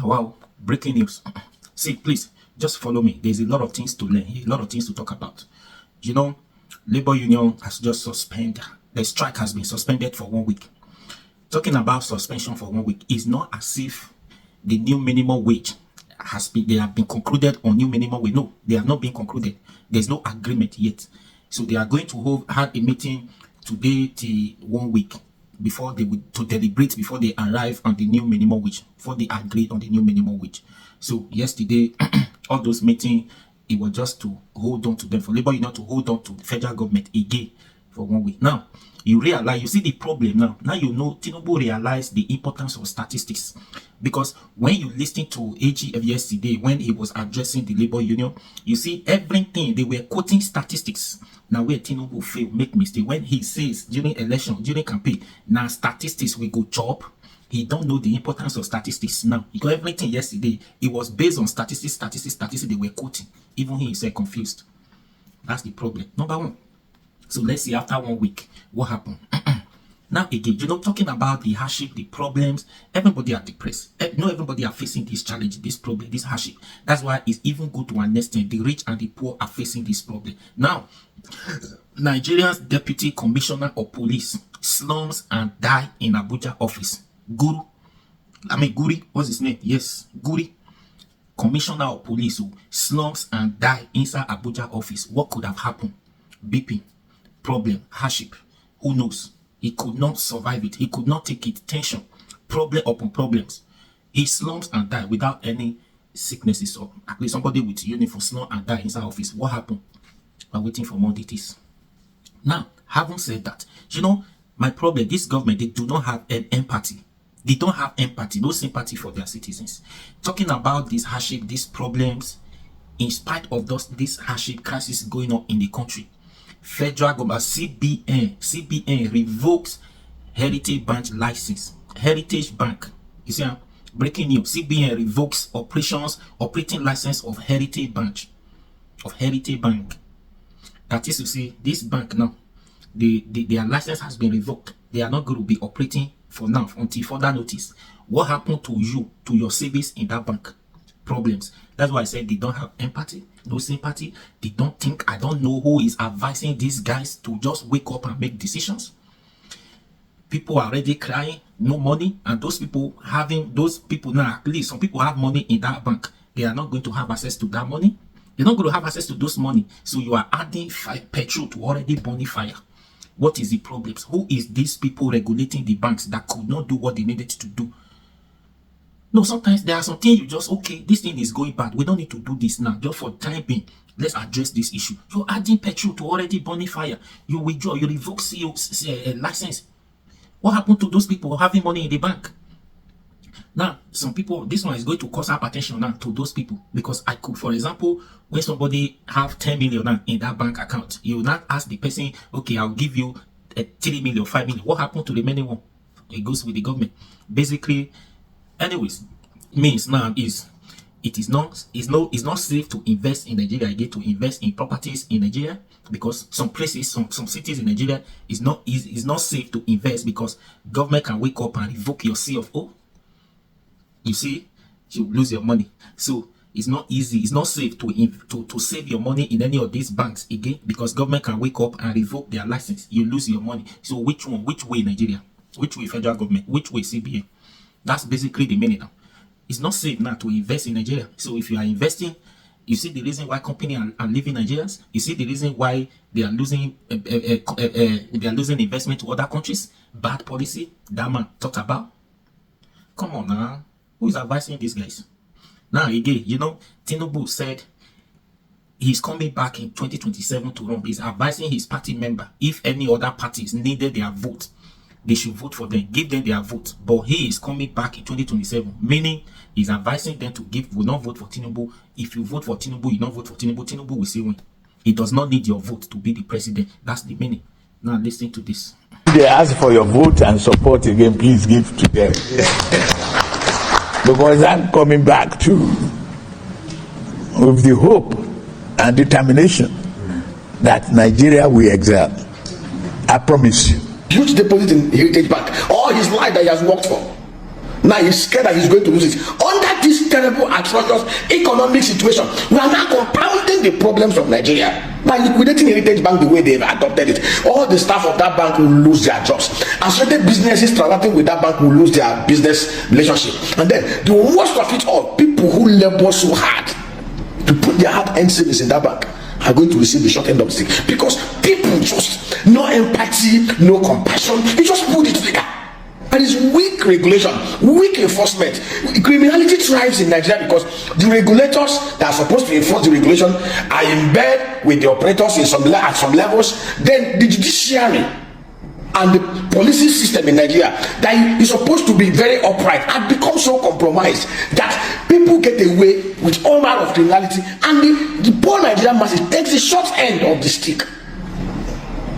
Wow, breaking news. See, please, just follow me. There's a lot of things to learn, a lot of things to talk about. You know, labor union has just suspended. The strike has been suspended for 1 week. Talking about suspension for 1 week is not as if the new minimum wage they have been concluded on new minimum wage. No, they have not been concluded. There's no agreement yet. So they are going to have a meeting today till 1 week before they would to deliberate before they arrive on the new minimum wage, before they agree on the new minimum wage. So yesterday, all those meetings, it was just to hold on to them, for labor union to hold on to the federal government again for 1 week. Now, you realize, you see the problem now. Now you know, Tinubu realized the importance of statistics. Because when you listen to AGF yesterday, when he was addressing the labor union, you see everything, they were quoting statistics. Now where Tinubu fail, make mistake, when he says during election, during campaign, now statistics will go chop. He don't know the importance of statistics now. Because everything yesterday, it was based on statistics they were quoting. Even he himself confused. That's the problem. Number one. So let's see after 1 week, what happened? Now again, you know, talking about the hardship, the problems, everybody are depressed. Not everybody are facing this challenge, this problem, this hardship. That's why it's even good to understand the rich and the poor are facing this problem. Now, Nigeria's Deputy Commissioner of Police slums and die in Abuja office. Guri, what's his name? Yes, Guri. Commissioner of Police who slums and die inside Abuja office. What could have happened? Beeping. Problem, hardship, who knows? He could not survive it. He could not take it. Tension, problem upon problems. He slumps and died without any sicknesses, or at least somebody with uniform slump and die inside office. What happened? I'm waiting for more details. Now, having said that, you know, my problem, this government, they do not have an empathy. They don't have empathy, no sympathy for their citizens. Talking about this hardship, these problems, in spite of this hardship crisis going on in the country, federal government, CBN revokes Heritage Bank license. Heritage Bank, you see, breaking news. CBN revokes operating license of Heritage Bank. That is to say, this bank now, their license has been revoked. They are not going to be operating for now until further notice. What happened to you, to your savings in that bank? Problems. That's why I said they don't have empathy, no sympathy. They don't think. I don't know who is advising these guys to just wake up and make decisions. People are already crying, no money, and those people now, at least some people have money in that bank. They are not going to have access to that money. They're not going to have access to those money. So you are adding petrol to already burning fire. What is the problem? Who is these people regulating the banks that could not do what they needed to do? No, sometimes there are some things you just, okay, this thing is going bad. We don't need to do this now. Just for time being, let's address this issue. You're adding petrol to already burning fire. You withdraw, you revoke CEO license. What happened to those people having money in the bank? Now, some people, this one is going to cause hypertension now to those people. Because I could, for example, when somebody have 10 million now in that bank account, you will not ask the person, okay, I'll give you 3 million, 5 million. What happened to the remaining one? It goes with the government. Basically, anyways, means now is it's not safe to invest in Nigeria again, to invest in properties in Nigeria, because some places, some cities in Nigeria is not safe to invest because government can wake up and revoke your CFO. You see, you lose your money. So it's not easy, it's not safe to save your money in any of these banks again, because government can wake up and revoke their license. You lose your money. So which way Nigeria? Which way federal government? Which way CBN? That's basically the meaning now. It's not safe now to invest in Nigeria. So if you are investing, you see the reason why companies are leaving Nigerians. You see the reason why they are losing investment to other countries. Bad policy that man talked about. Come on now. Who is advising these guys? Now again, you know, Tinubu said he's coming back in 2027 to run. He's advising his party member, if any other parties needed their vote, they should vote for them, give them their vote. But he is coming back in 2027, meaning he's advising them to will not vote for Tinubu. If you vote for Tinubu, you not vote for Tinubu, Tinubu will say win. He does not need your vote to be the president. That's the meaning. Now listen to this. They ask for your vote and support again, please give to them. Because I'm coming back too with the hope and determination that Nigeria will excel. I promise you. Huge deposit in Heritage Bank all his life that he has worked for. Now he's scared that he's going to lose it. Under this this terrible, atrocious economic situation, we are now compounding the problems of Nigeria by liquidating Heritage Bank the way they've adopted it. All the staff of that bank will lose their jobs. Associated businesses transacting with that bank will lose their business relationship. And then the worst of it all, people who labor so hard to put their hard-earned savings in that bank are going to receive the short end of the stick, because people just no empathy, no compassion. They just pull the trigger. And it's weak regulation, weak enforcement. Criminality thrives in Nigeria because the regulators that are supposed to enforce the regulation are in bed with the operators at some levels. Then the judiciary and the policing system in Nigeria that is supposed to be very upright have become so compromised that people get away with all manner of criminality, and the poor Nigerian masses takes the short end of the stick.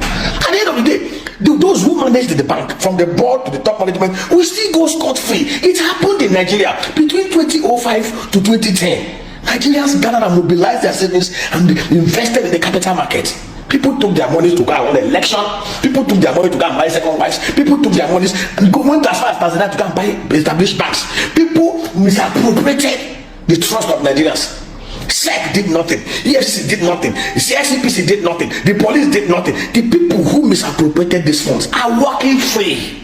At the end of the day, those who managed the bank, from the board to the top management, will still go scot-free. It happened in Nigeria between 2005 to 2010. Nigerians gathered and mobilized their savings and invested in the capital market. People took their money to go and win the election. People took their money to go and buy second wives. People took their money and went as far as Tanzania to go and buy established banks. People misappropriated the trust of Nigerians. SEC did nothing, EFCC did nothing, CICPC did nothing, the police did nothing. The people who misappropriated these funds are walking free.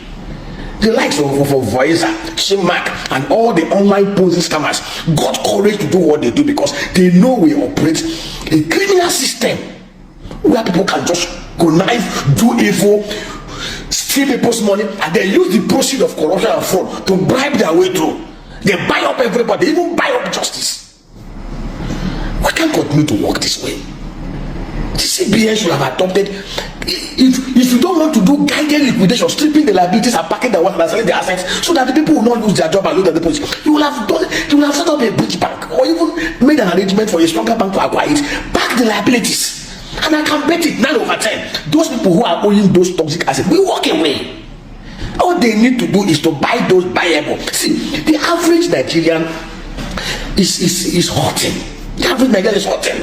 The likes of Voiza, Shimak, and all the online posing scammers got courage to do what they do because they know we operate a criminal system where people can just connive, do evil, steal people's money, and then use the proceeds of corruption and fraud to bribe their way through. They buy up everybody, they even buy up justice. We can't continue to work this way. The CBN should have adopted. If you don't want to do guided liquidation, stripping the liabilities and packing the wealth and selling the assets, so that the people will not lose their job and lose their deposits, you will have set up a bridge bank or even made an arrangement for a stronger bank to acquire it, pack the liabilities, and I can bet it 9/10 those people who are owning those toxic assets will walk away. All they need to do is to buy those buyable. See, the average Nigerian is hurting. The average Nigerian is hurting.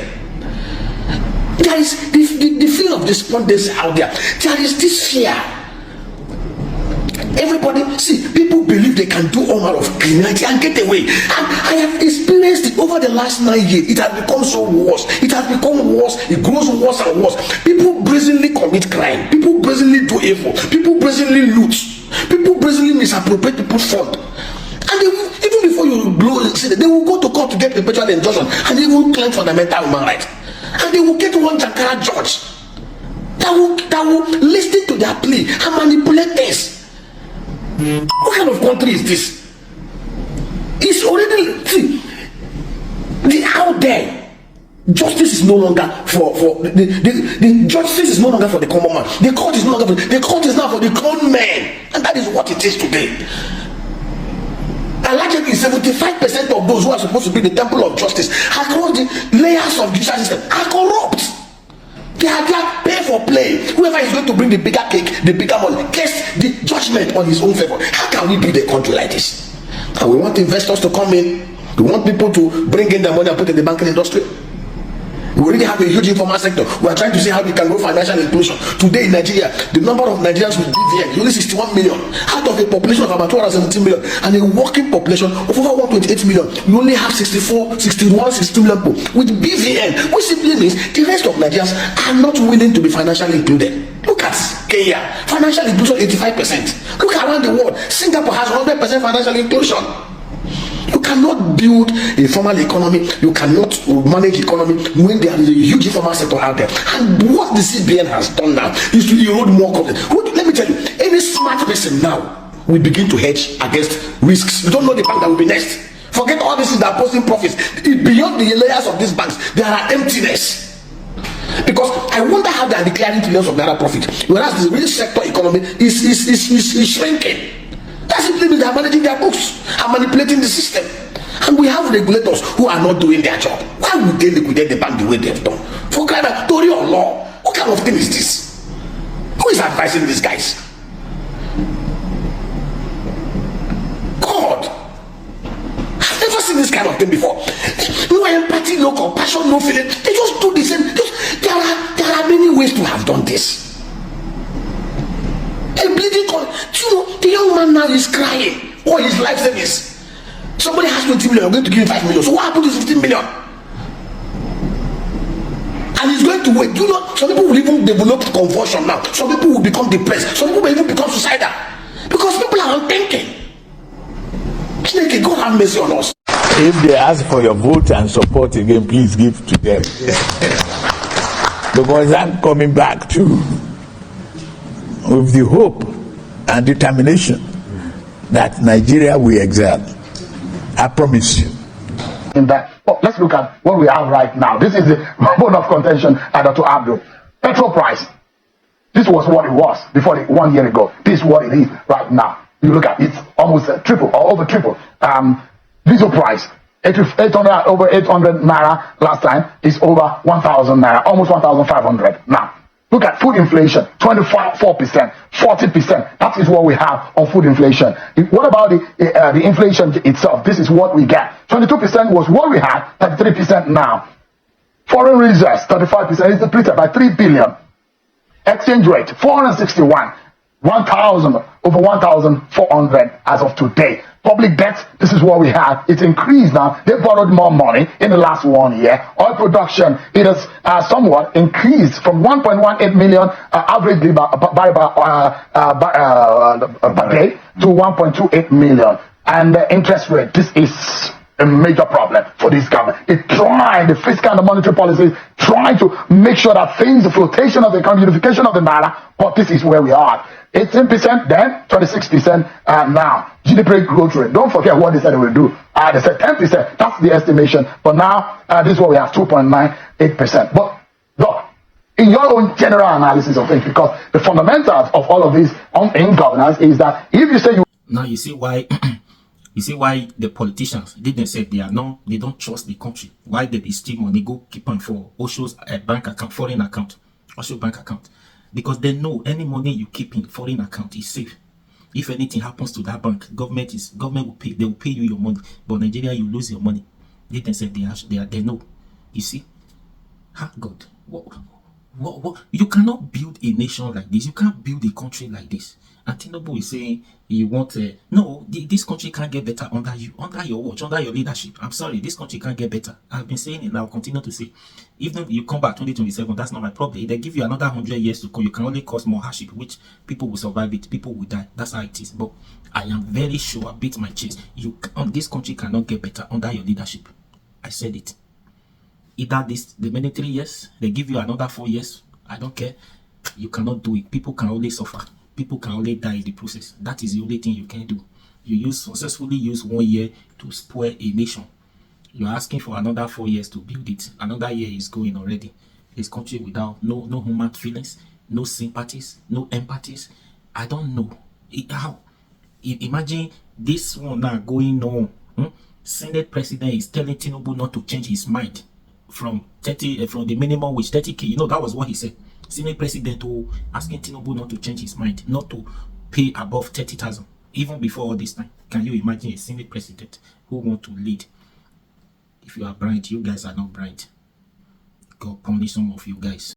There is the feeling of despondency out there. There is this fear. Everybody, see, people believe they can do all manner of criminality and get away. And I have experienced it over the last 9 years. It has become so worse. It has become worse. It grows worse and worse. People brazenly commit crime. People brazenly do evil. People brazenly loot. People brazenly misappropriate people's fund. And they will, even before you blow, they will go to court to get perpetual injunction and they will claim fundamental human rights. And they will get one Jankara judge that will listen to their plea and manipulate this. What kind of country is this? It's already, see, the out there. Justice is no longer for the justice is no longer for the common man. The court is no longer the court is now for the con man, and that is what it is today. Allegedly, 75% of those who are supposed to be the temple of justice across the layers of the judicial system are corrupt. They are there, pay for play. Whoever is going to bring the bigger cake, the bigger money, gets the judgment on his own favor. How can we build a country like this? And we want investors to come in. We want people to bring in their money and put in the banking industry. We already have a huge informal sector. We are trying to see how we can grow financial inclusion. Today in Nigeria, the number of Nigerians with BVN is only 61 million out of a population of about 217 million and a working population of over 128 million. We only have 62 million people with BVN, which simply means the rest of Nigerians are not willing to be financially included. Look at Kenya, financial inclusion 85%. Look around the world, Singapore has 100% financial inclusion. You cannot build a formal economy, you cannot manage economy when there is a huge informal sector out there. And what the CBN has done now is to erode more confidence. Let me tell you, any smart person now will begin to hedge against risks. You don't know the bank that will be next. Forget all this that are posting profits. Beyond the layers of these banks, there are emptiness. Because I wonder how they are declaring trillions of naira profit, whereas the real sector economy is shrinking. That simply means they are managing their books and manipulating the system. And we have regulators who are not doing their job. Why would they liquidate the bank the way they have done? For crying out, Tory or law? What kind of thing is this? Who is advising these guys? God, I've never seen this kind of thing before. No empathy, no compassion, no feeling. They just do the same. There are many ways to have done this. A bleeding con, you know, the young man now is crying all his life savings. Somebody has 20 million, you're going to give him 5 million. So what happened to 15 million? And he's going to wait. You know, some people will even develop convulsion now. Some people will become depressed. Some people will even become suicidal. Because people are unthinking. God have mercy on us. If they ask for your vote and support again, please give to them. Because I'm coming back too with the hope and determination that Nigeria will excel. I promise you. In that, let's look at what we have right now. This is the bone of contention, Dr. Abdul. Petrol price. This was what it was before 1 year ago. This is what it is right now. You look at it, it's almost triple or over triple. Diesel price, 800 over 800 naira last time is over 1,000 naira, almost 1,500 now. Look at food inflation, 24%, 40%. That is what we have on food inflation. What about the inflation itself? This is what we get. 22% was what we had, 33% now. Foreign reserves, 35% is depleted by 3 billion. Exchange rate, 461. 1,000 over 1,400 as of today. Public debt, this is what we have. It's increased now. They borrowed more money in the last 1 year. Oil production, it has somewhat increased from 1.18 million averagely per day to 1.28 million. And the interest rate, this is a major problem for this government. The fiscal and the monetary policies, trying to make sure that things, the flotation of the economy, unification of the naira, but this is where we are. 18% then, 26% now. GDP growth rate. Don't forget what they said they will do. They said 10%. That's the estimation. But now, this is what we have, 2.98%. But look, in your own general analysis of things, because the fundamentals of all of this in governance is that if you say you... Now you see why... You see why the politicians didn't say they don't trust the country. Why they steal money, go keep on for Osho's bank account, foreign account, Osho bank account. Because they know any money you keep in foreign account is safe. If anything happens to that bank, government will pay. They will pay you your money. But Nigeria, you lose your money. They say they know. You see? God, what? You cannot build a nation like this. You can't build a country like this. And Tinubu is saying you want no, this country can't get better under your watch, under your leadership. I'm sorry, this country can't get better. I've been saying it and I'll continue to say. Even if you come back 2027, that's not my problem. If they give you another 100 years to come, you can only cause more hardship, which people will survive it, people will die. That's how it is. But I am very sure, I beat my chest. This country cannot get better under your leadership. I said it. Either the military years, they give you another 4 years. I don't care. You cannot do it. People can only suffer. People can only die in the process. That is the only thing you can do. You successfully use 1 year to spoil a nation. You're asking for another 4 years to build it. Another year is going already. This country without no human feelings, no sympathies, no empathies. I don't know how. Imagine this one now going on. Senate president is telling Tinubu not to change his mind from the minimum wage 30K. You know, that was what he said. Senate president asking Tinubu not to change his mind, not to pay above 30,000, even before all this time. Can you imagine a Senate president who want to lead? If you are bright, you guys are not bright. God punish some of you guys.